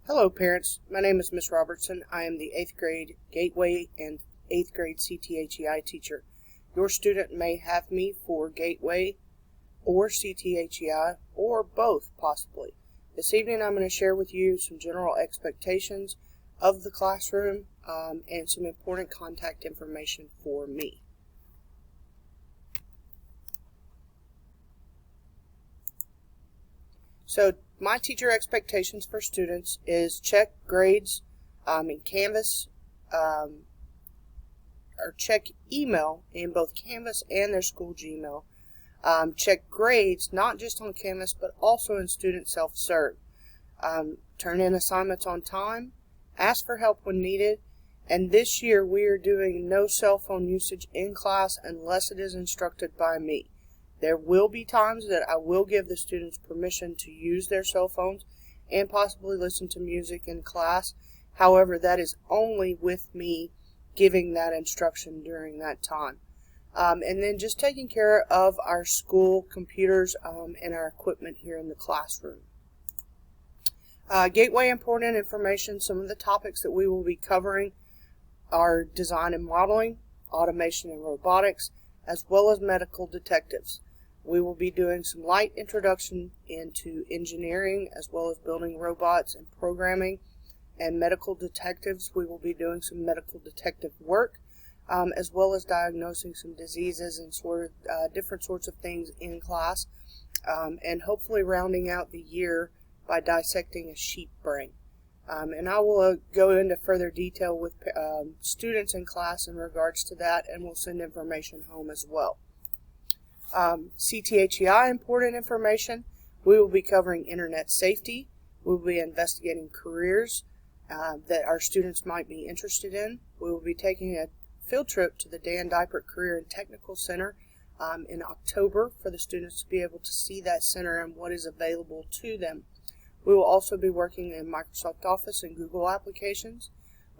Hello parents, my name is Miss Robertson. I am the 8th grade Gateway and 8th grade CTHEI teacher. Your student may have me for Gateway or CTHEI or both possibly. This evening I'm going to share with you some general expectations of the classroom and some important contact information for me. So my teacher expectations for students is check grades in Canvas or check email in both Canvas and their school Gmail. Check grades not just on Canvas but also in student self-serve. Turn in assignments on time, ask for help when needed, and this year we are doing no cell phone usage in class unless it is instructed by me. There will be times that I will give the students permission to use their cell phones and possibly listen to music in class. However, that is only with me giving that instruction during that time. And then just taking care of our school computers and our equipment here in the classroom. Gateway important information. Some of the topics that we will be covering are design and modeling, automation and robotics, as well as medical detectives. We will be doing some light introduction into engineering as well as building robots and programming. And medical detectives, we will be doing some medical detective work as well as diagnosing some diseases and different sorts of things in class, and hopefully rounding out the year by dissecting a sheep brain. And I will go into further detail with students in class in regards to that, and we'll send information home as well. CTHEI important information. We will be covering internet safety. We will be investigating careers that our students might be interested in. We will be taking a field trip to the Dan Dipert Career and Technical Center in October for the students to be able to see that center and what is available to them. We will also be working in Microsoft Office and Google applications.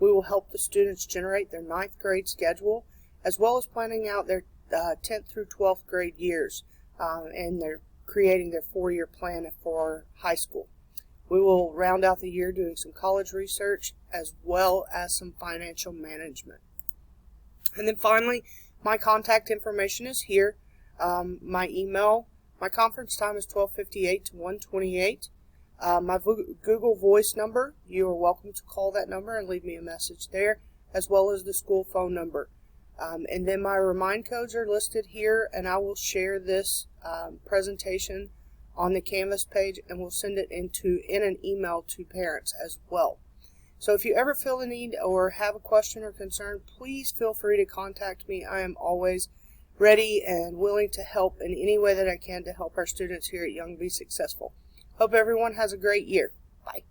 We will help the students generate their 9th grade schedule as well as planning out their 10th through 12th grade years, and they're creating their 4-year plan for high school. We will round out the year doing some college research as well as some financial management. And then finally, my contact information is here. My email, my conference time is 12:58 to 1:28. My Google Voice number, you are welcome to call that number and leave me a message there, as well as the school phone number. And then my remind codes are listed here, and I will share this presentation on the Canvas page, and we'll send it in an email to parents as well. So if you ever feel the need or have a question or concern, please feel free to contact me. I am always ready and willing to help in any way that I can to help our students here at Young be successful. Hope everyone has a great year. Bye.